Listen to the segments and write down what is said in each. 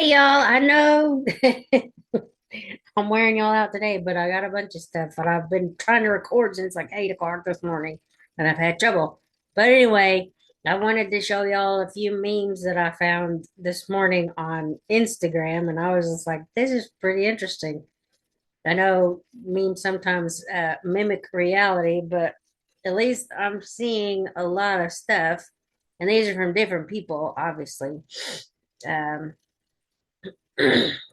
Hey y'all, I know I'm wearing y'all out today, but I got a bunch of stuff that I've been trying to record since like 8 o'clock this morning, and I've had trouble. But anyway, I wanted to show y'all a few memes that I found this morning on Instagram, and I was just like, this is pretty interesting. I know memes sometimes mimic reality, but at least I'm seeing a lot of stuff, and these are from different people, obviously. Um,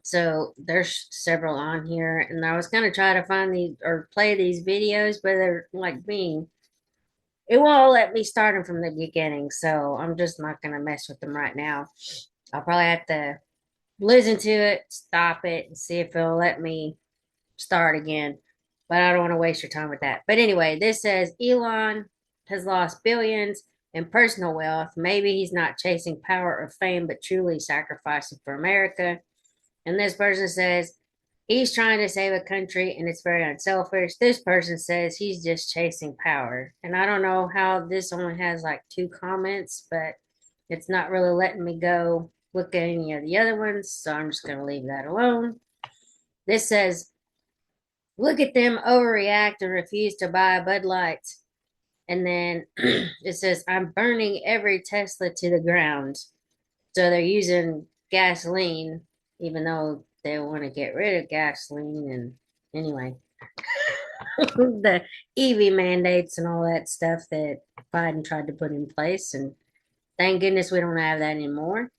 So there's several on here, and I was gonna try to find these or play these videos, but they're like being it won't let me start them from the beginning, so I'm just not gonna mess with them right now. I'll probably have to listen to it, stop it, and see if it'll let me start again. But I don't want to waste your time with that. But anyway, this says Elon has lost billions in personal wealth. Maybe he's not chasing power or fame, but truly sacrificing for America. And this person says he's trying to save a country and it's very unselfish. This person says he's just chasing power. And I don't know how this only has like two comments, but it's not really letting me go look at any of the other ones. So I'm just going to leave that alone. This says, look at them overreact and refuse to buy Bud Light. And then it says, I'm burning every Tesla to the ground. So they're using gasoline, even though they want to get rid of gasoline. And anyway, the EV mandates and all that stuff that Biden tried to put in place. And thank goodness we don't have that anymore.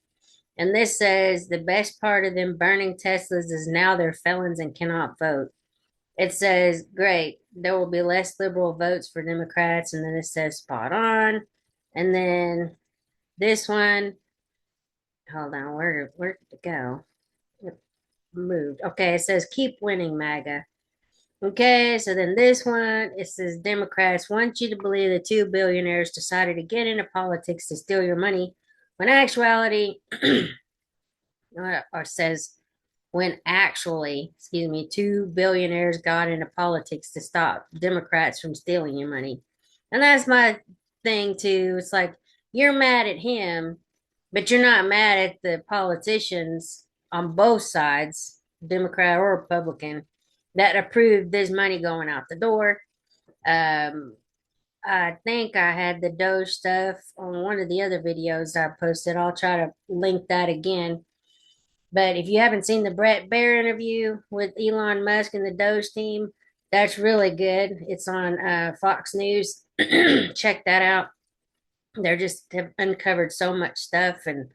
And this says the best part of them burning Teslas is now they're felons and cannot vote. It says, great, there will be less liberal votes for Democrats. And then it says, spot on. And then this one, hold on, where did it go? It moved. Okay, it says keep winning, MAGA. Okay, so then this one, it says Democrats want you to believe the two billionaires decided to get into politics to steal your money, when actuality, or says when actually, excuse me, two billionaires got into politics to stop Democrats from stealing your money. And that's my thing too. It's like you're mad at him, but you're not mad at the politicians on both sides, Democrat or Republican, that approved this money going out the door. Um, I think I had the Doge stuff on one of the other videos I posted. I'll try to link that again. But if you haven't seen the Brett Baer interview with Elon Musk and the Doge team, that's really good. It's on Fox News. Check that out. They're just have uncovered so much stuff, and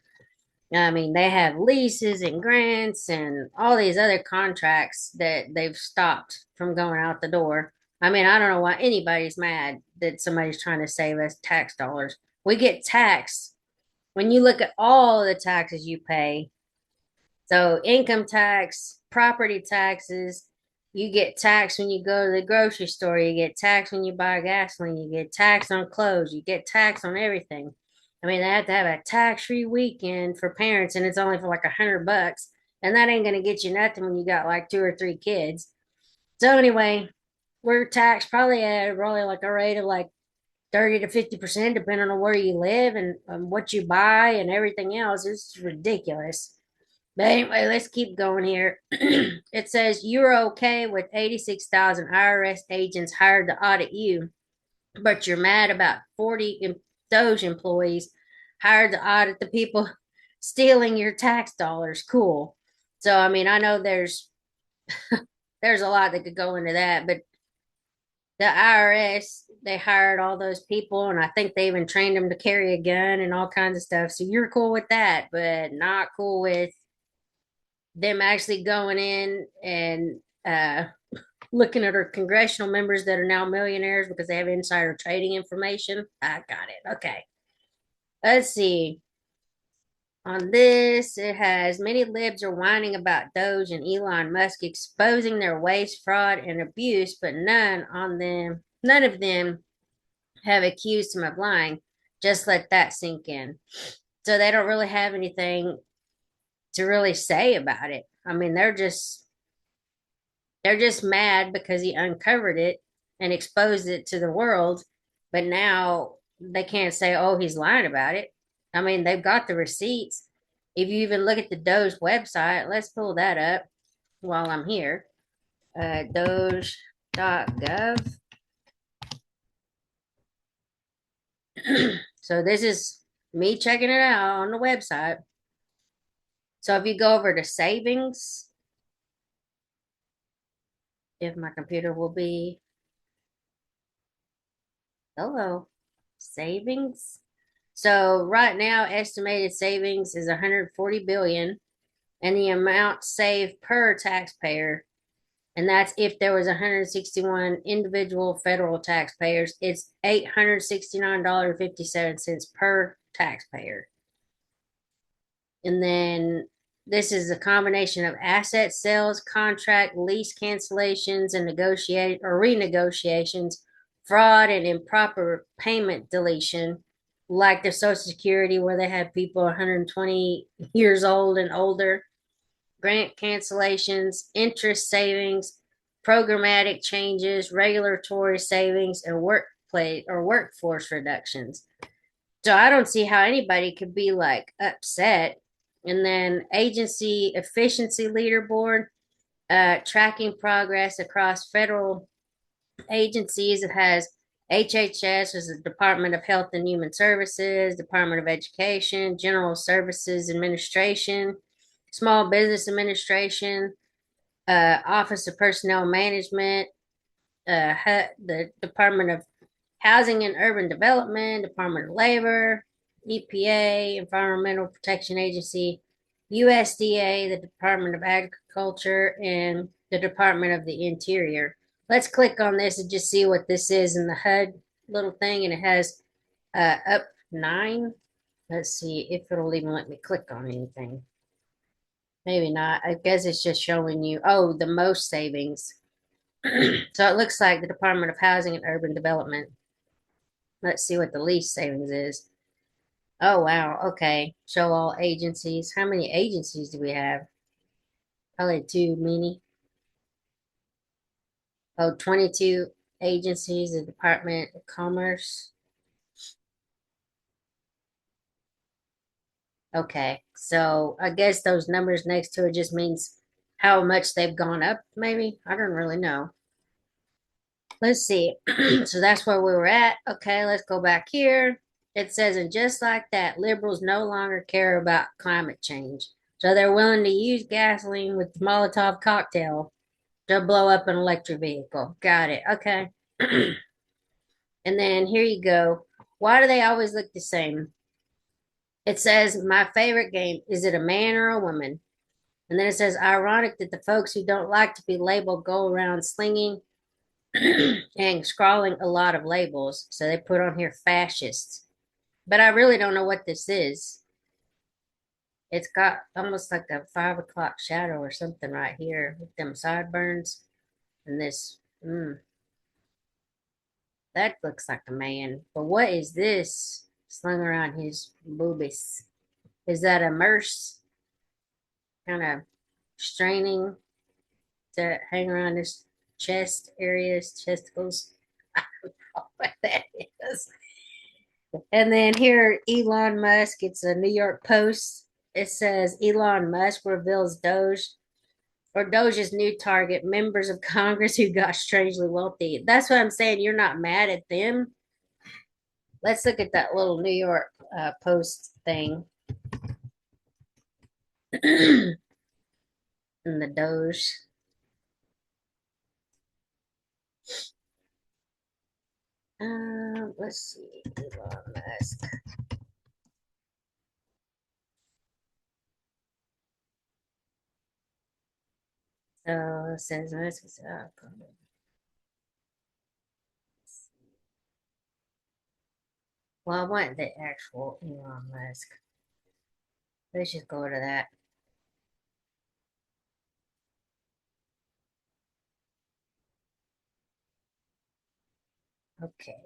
I mean they have leases and grants and all these other contracts that they've stopped from going out the door. I mean, I don't know why anybody's mad that somebody's trying to save us tax dollars. We get taxed when you look at all the taxes you pay, so income tax, property taxes, you get taxed when you go to the grocery store, you get taxed when you buy gasoline, you get taxed on clothes, you get taxed on everything. I mean, they have to have a tax-free weekend for parents, and it's only for like $100, and that ain't gonna get you nothing when you got like two or three kids. So anyway, we're taxed probably at really like a rate of like 30 to 50%, depending on where you live and what you buy and everything else. It's ridiculous. But anyway, let's keep going here. It says you're okay with 86,000 IRS agents hired to audit you, but you're mad about 40 Doge employees hired to audit the people stealing your tax dollars. Cool. So, I mean, I know there's a lot that could go into that, but the IRS, they hired all those people, and I think they even trained them to carry a gun and all kinds of stuff. So you're cool with that, but not cool with them actually going in and looking at our congressional members that are now millionaires because they have insider trading information. I got it. Okay. Let's see. On this, it has many libs are whining about Doge and Elon Musk exposing their waste, fraud, and abuse, but none of them have accused him of lying. Just let that sink in. So they don't really have anything to really say about it. I mean, they're just mad because he uncovered it and exposed it to the world, but now they can't say, oh, he's lying about it. I mean, they've got the receipts. If you even look at the DOGE website, let's pull that up while I'm here. Doge.gov. So this is me checking it out on the website. So if you go over to savings, if my computer will be, hello, savings. So right now, estimated savings is 140 billion, and the amount saved per taxpayer, and that's if there was 161 individual federal taxpayers, it's $869.57 per taxpayer. And then this is a combination of asset sales, contract lease cancellations, and negotiate or renegotiations, fraud and improper payment deletion, like the Social Security where they had people 120 years old and older, grant cancellations, interest savings, programmatic changes, regulatory savings, and workplace or workforce reductions. So I don't see how anybody could be like upset. And then agency efficiency leaderboard, tracking progress across federal agencies. It has HHS, is the Department of Health and Human Services, Department of Education, General Services Administration, Small Business Administration, Office of Personnel Management, the Department of Housing and Urban Development, Department of Labor, EPA, Environmental Protection Agency, USDA, the Department of Agriculture, and the Department of the Interior. Let's click on this and just see what this is in the HUD little thing, and it has up 9. Let's see if it'll even let me click on anything. Maybe not. I guess it's just showing you, oh, the most savings. So it looks like the Department of Housing and Urban Development. Let's see what the least savings is. Oh, wow. Okay. Show all agencies. How many agencies do we have? Probably too many. Oh, 22 agencies, the Department of Commerce. Okay. So I guess those numbers next to it just means how much they've gone up, maybe. I don't really know. Let's see. So that's where we were at. Okay, let's go back here. It says, and just like that, liberals no longer care about climate change. So they're willing to use gasoline with the Molotov cocktail to blow up an electric vehicle. Got it. Okay. And then here you go. Why do they always look the same? It says, my favorite game, is it a man or a woman? And then it says, ironic that the folks who don't like to be labeled go around slinging and scrawling a lot of labels. So they put on here fascists. But I really don't know what this is. It's got almost like a 5 o'clock shadow or something right here with them sideburns. And this, that looks like a man. But what is this slung around his boobies? Is that a merce? Kind of straining to hang around his chest area, his chesticles. I don't know what that is. And then here, Elon Musk, it's a New York Post. It says Elon Musk reveals Doge or Doge's new target, members of Congress who got strangely wealthy. That's what I'm saying. You're not mad at them. Let's look at that little New York Post thing. And the Doge. Let's see, Elon Musk. So it says Musk is up. Well, I want the actual Elon Musk. Let's just go to that. Okay.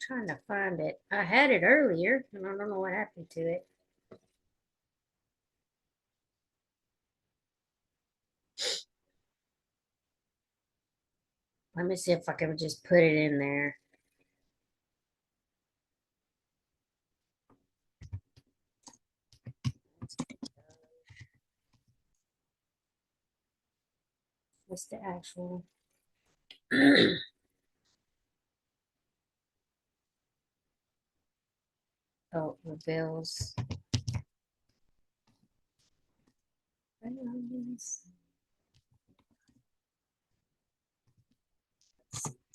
Trying to find it. I had it earlier, and I don't know what happened to it. Let me see if I can just put it in there. What's the actual? Oh, reveals.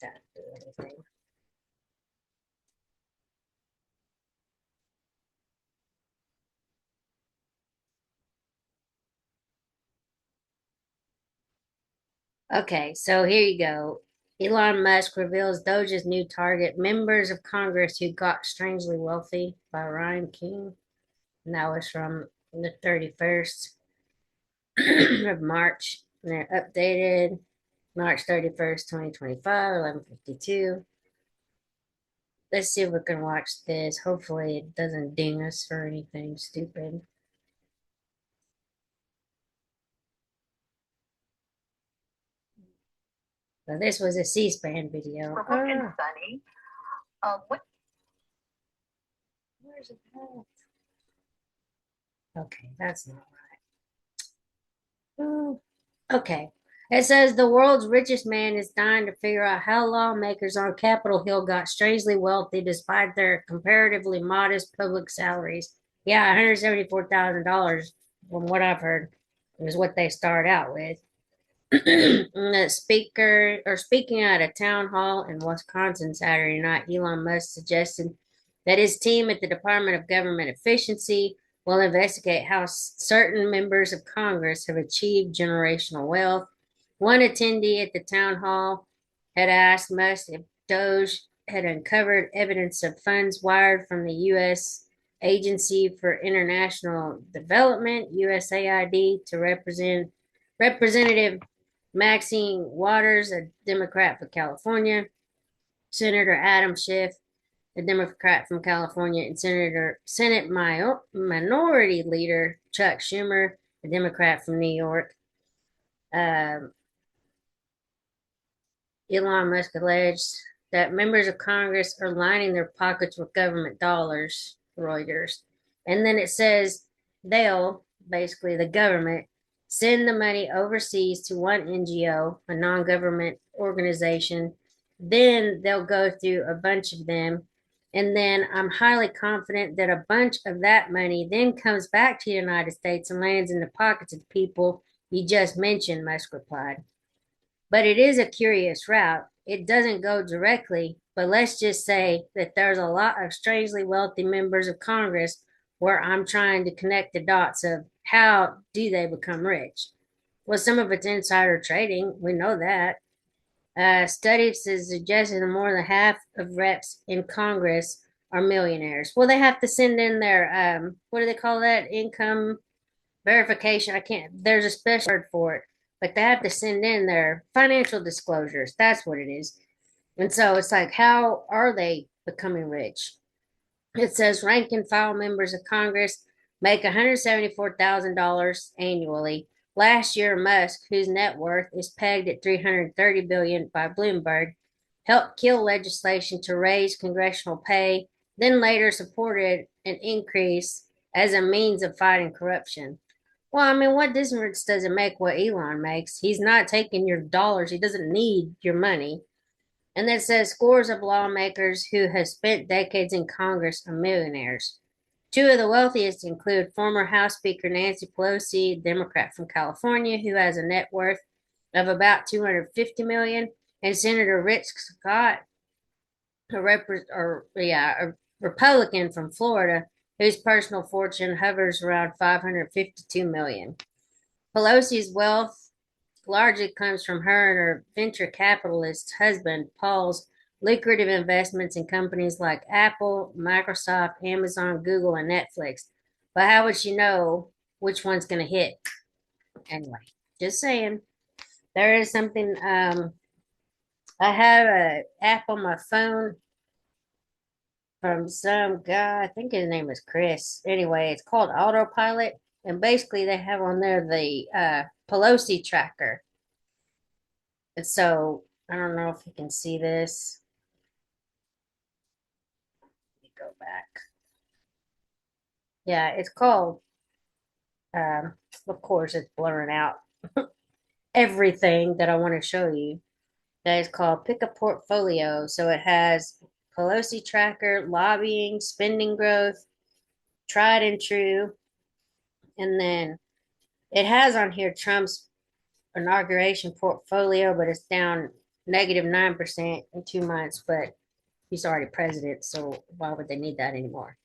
That do anything. Okay, so here you go. Elon Musk reveals Doge's new target, members of Congress who got strangely wealthy by Ryan King. And that was from the 31st of March. And they're updated March 31st, 2025, 11:52. Let's see if we can watch this. Hopefully it doesn't ding us for anything stupid. So this was a C-SPAN video. Sunny. Where's it at? Okay, that's not right. Oh, okay. It says the world's richest man is dying to figure out how lawmakers on Capitol Hill got strangely wealthy despite their comparatively modest public salaries. Yeah, $174,000 from what I've heard is what they start out with. The speaking at a town hall in Wisconsin Saturday night, Elon Musk suggested that his team at the Department of Government Efficiency will investigate how certain members of Congress have achieved generational wealth. One attendee at the town hall had asked Musk if Doge had uncovered evidence of funds wired from the U.S. Agency for International Development (USAID) to Representative Maxine Waters, a Democrat for California, Senator Adam Schiff, a Democrat from California, and Senate Minority Leader Chuck Schumer, a Democrat from New York. Um, Elon Musk alleged that members of Congress are lining their pockets with government dollars, Reuters. And then it says they'll, basically the government, send the money overseas to one NGO, a non government organization. Then they'll go through a bunch of them. And then I'm highly confident that a bunch of that money then comes back to the United States and lands in the pockets of people you just mentioned, Musk replied. But it is a curious route. It doesn't go directly, but let's just say that there's a lot of strangely wealthy members of Congress where I'm trying to connect the dots of how do they become rich. Well, some of it's insider trading. We know that. Studies have suggested that more than half of reps in Congress are millionaires. Well, they have to send in their what do they call that? Income verification. I can't. There's a special word for it, but they have to send in their financial disclosures. That's what it is. And so it's like, how are they becoming rich? It says rank and file members of Congress make $174,000 annually. Last year, Musk, whose net worth is pegged at $330 billion by Bloomberg, helped kill legislation to raise congressional pay, then later supported an increase as a means of fighting corruption. Well, I mean, what difference does it make what Elon makes? He's not taking your dollars. He doesn't need your money. And then it says scores of lawmakers who have spent decades in Congress are millionaires. Two of the wealthiest include former House Speaker Nancy Pelosi, Democrat from California, who has a net worth of about 250 million, and Senator Rick Scott, a Republican from Florida, whose personal fortune hovers around 552 million. Pelosi's wealth largely comes from her and her venture capitalist husband, Paul's lucrative investments in companies like Apple, Microsoft, Amazon, Google, and Netflix. But how would she know which one's going to hit? Anyway, just saying. There is something. I have an app on my phone from some guy. I think his name is Chris. Anyway, it's called Autopilot, and basically they have on there the Pelosi tracker. And so I don't know if you can see this. Let me go back. Yeah, it's called. Of course, it's blurring out. everything that I want to show you. That is called Pick a Portfolio. So it has Pelosi tracker, lobbying, spending growth, tried and true, and then it has on here Trump's inauguration portfolio, but it's down -9% in 2 months. But he's already president, so why would they need that anymore?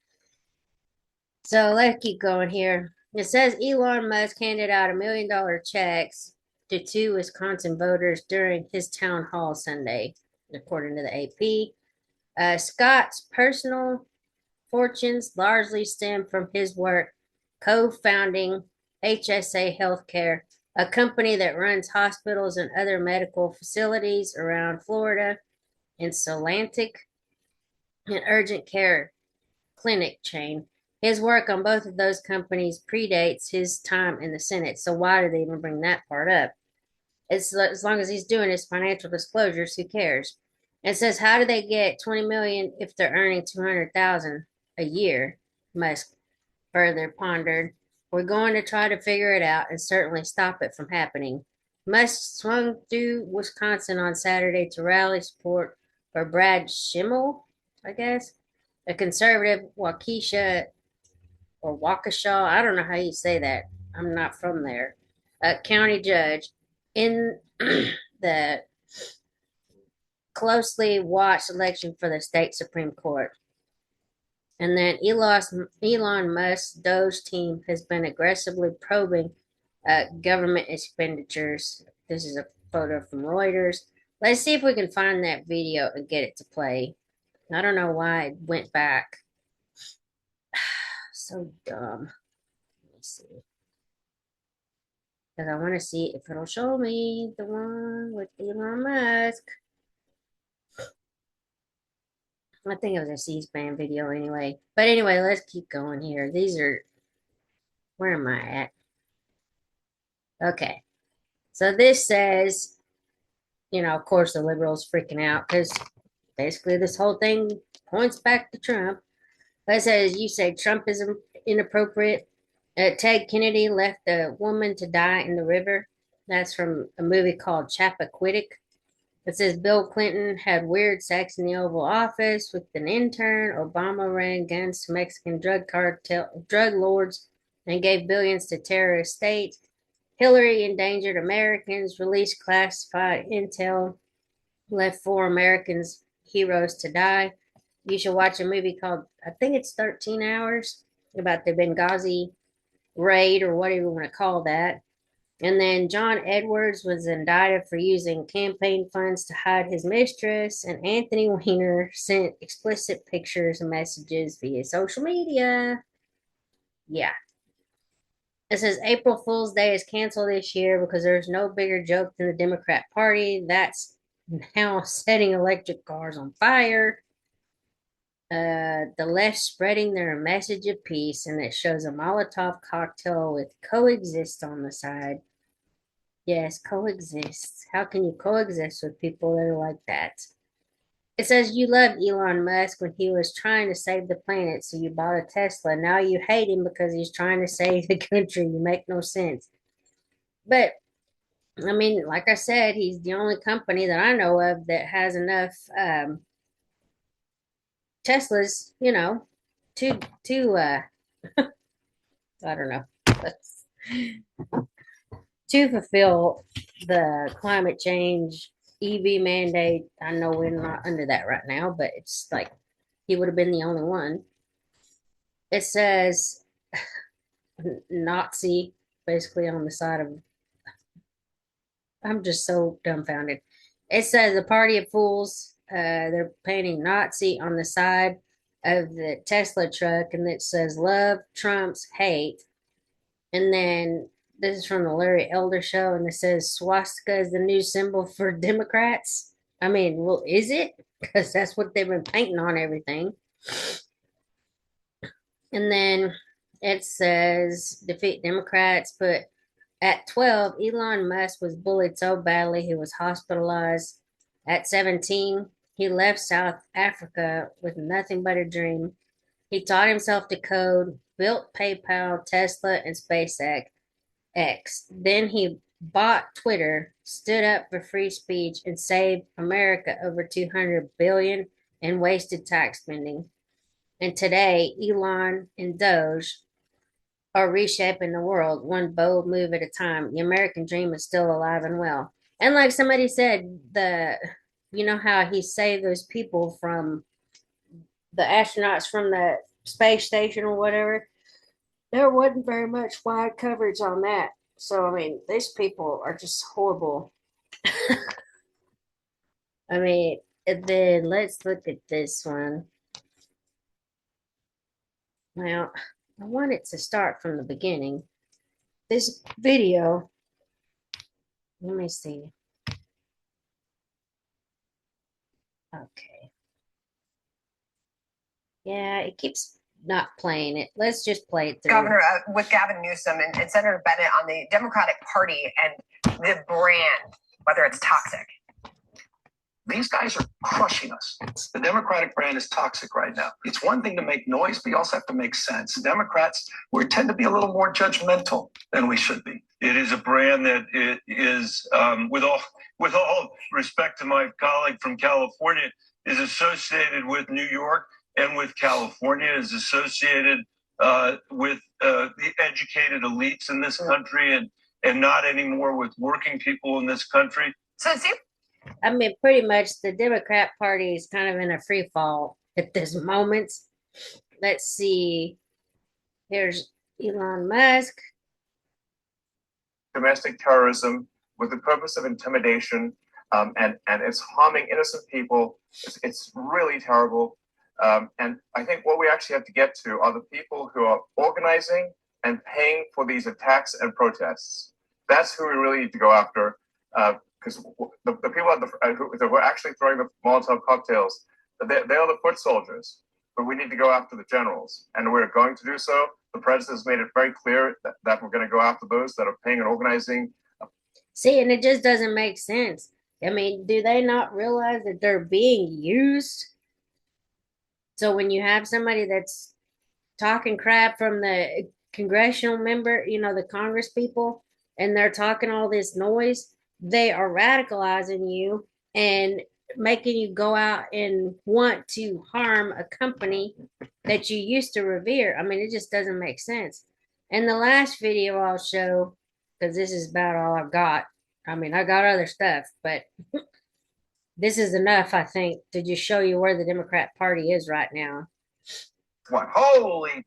So let's keep going here. It says Elon Musk handed out $1 million checks to two Wisconsin voters during his town hall Sunday, according to the AP. Scott's personal fortunes largely stem from his work co-founding HSA Healthcare, a company that runs hospitals and other medical facilities around Florida, and Solantic, an urgent care clinic chain. His work on both of those companies predates his time in the Senate. So why did they even bring that part up? It's as long as he's doing his financial disclosures, who cares? It says, how do they get 20 million if they're earning 200,000 a year? Musk further pondered. We're going to try to figure it out and certainly stop it from happening. Musk swung through Wisconsin on Saturday to rally support for Brad Schimmel, I guess, a conservative Waukesha or Waukesha. I don't know how you say that. I'm not from there. A county judge in the closely watched election for the state Supreme Court. And then Elon Musk's DOGE team has been aggressively probing government expenditures. This is a photo from Reuters. Let's see if we can find that video and get it to play. I don't know why it went back. So dumb. Let me see. Because I want to see if it'll show me the one with Elon Musk. I think it was a C-SPAN video anyway. But anyway, let's keep going here. These are, where am I at? Okay. So this says, of course, the liberals freaking out because basically this whole thing points back to Trump. But it says, you say Trump is inappropriate. Ted Kennedy left a woman to die in the river. That's from a movie called Chappaquiddick. It says Bill Clinton had weird sex in the Oval Office with an intern. Obama ran guns to Mexican drug lords and gave billions to terrorist states. Hillary endangered Americans, released classified intel, left 4 Americans heroes to die. You should watch a movie called, I think it's 13 Hours, about the Benghazi raid or whatever you want to call that. And then John Edwards was indicted for using campaign funds to hide his mistress. And Anthony Weiner sent explicit pictures and messages via social media. Yeah. It says April Fool's Day is canceled this year because there's no bigger joke than the Democrat Party. That's now setting electric cars on fire. The left spreading their message of peace, and it shows a Molotov cocktail with coexist on the side. Yes, coexist. How can you coexist with people that are like that? It says you loved Elon Musk when he was trying to save the planet, so you bought a Tesla. Now you hate him because he's trying to save the country. You make no sense. But I mean, like I said, he's the only company that I know of that has enough Teslas, to I don't know, to fulfill the climate change EV mandate. I know we're not under that right now, but it's like he would have been the only one. It says Nazi basically on the side of, I'm just so dumbfounded. It says the party of fools. They're painting Nazi on the side of the Tesla truck, and it says love trumps hate. And then this is from the Larry Elder Show, and it says swastika is the new symbol for Democrats. I mean, well, is it? Because that's what they've been painting on everything. And then it says defeat Democrats, but at 12, Elon Musk was bullied so badly he was hospitalized. At 17, he left South Africa with nothing but a dream. He taught himself to code, built PayPal, Tesla, and SpaceX. Then he bought Twitter, stood up for free speech, and saved America over 200 billion in wasted tax spending. And today, Elon and DOGE are reshaping the world one bold move at a time. The American dream is still alive and well. And like somebody said, you know how he saved those people from the astronauts from the space station or whatever. There wasn't very much wide coverage on that. So I mean, these people are just horrible. I mean, and then let's look at this one. Well, I wanted to start from the beginning. This video, let me see. Okay. Yeah, it keeps not playing it. Let's just play it through. Governor with Gavin Newsom and Senator Bennett on the Democratic Party and the brand, whether it's toxic. These guys are crushing us. The Democratic brand is toxic right now. It's one thing to make noise, but you also have to make sense. Democrats, we tend to be a little more judgmental than we should be. It is a brand that is, with all respect to my colleague from California, is associated with New York and with California, is associated with the educated elites in this country and not anymore with working people in this country. So it seems I mean, pretty much the Democrat Party is kind of in a free fall at this moment. Let's see. Here's Elon Musk. Domestic terrorism with the purpose of intimidation, and it's harming innocent people. It's really terrible. And I think what we actually have to get to are the people who are organizing and paying for these attacks and protests. That's who we really need to go after. Because the people who were actually throwing the Molotov cocktails, they are the foot soldiers. But we need to go after the generals, and we're going to do so. The president has made it very clear that we're going to go after those that are paying and organizing. See, and it just doesn't make sense. I mean, do they not realize that they're being used? So when you have somebody that's talking crap from the congressional member, you know, the Congress people, and they're talking all this noise, they are radicalizing you and making you go out and want to harm a company that you used to revere. I mean, it just doesn't make sense. And the last video I'll show, because this is about all I've got. I mean, I got other stuff, but this is enough, I think, to just show you where the Democrat Party is right now. What? Holy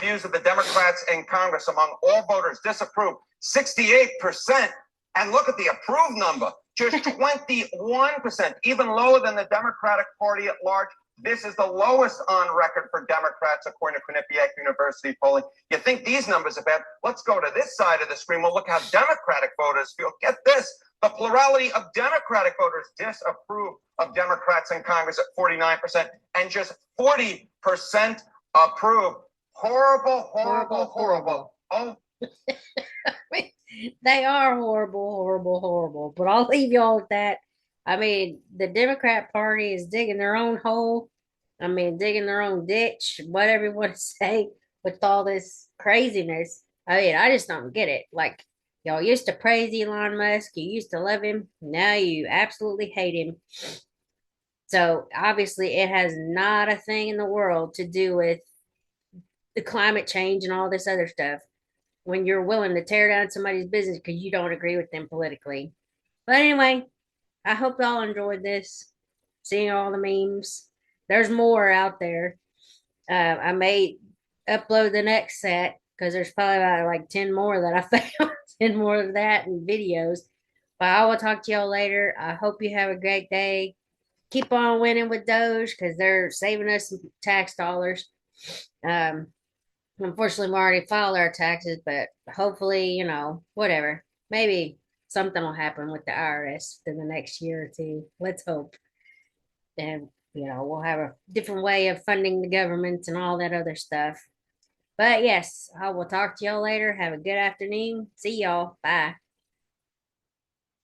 views of the Democrats in Congress among all voters disapprove 68%. And look at the approved number, just 21%, even lower than the Democratic Party at large. This is the lowest on record for Democrats, according to Quinnipiac University polling. You think these numbers are bad? Let's go to this side of the screen. We'll look how Democratic voters feel. Get this. The plurality of Democratic voters disapprove of Democrats in Congress at 49%, and just 40% approve. Horrible, horrible, horrible. Oh. They are horrible, horrible, horrible. But I'll leave y'all with that. I mean, the Democrat Party is digging their own hole. I mean, digging their own ditch, whatever you want to say, with all this craziness. I mean, I just don't get it. Like, y'all used to praise Elon Musk, you used to love him. Now you absolutely hate him. So obviously, it has not a thing in the world to do with the climate change and all this other stuff when you're willing to tear down somebody's business because you don't agree with them politically. But anyway, I hope y'all enjoyed this, seeing all the memes. There's more out there. I may upload the next set because there's probably about like 10 more that I found, 10 more of that and videos. But I will talk to y'all later. I hope you have a great day. Keep on winning with Doge because they're saving us some tax dollars. Unfortunately, we already filed our taxes, but hopefully, you know, whatever. Maybe something will happen with the IRS in the next year or two. Let's hope. And, you know, we'll have a different way of funding the government and all that other stuff. But yes, I will talk to y'all later. Have a good afternoon. See y'all. Bye.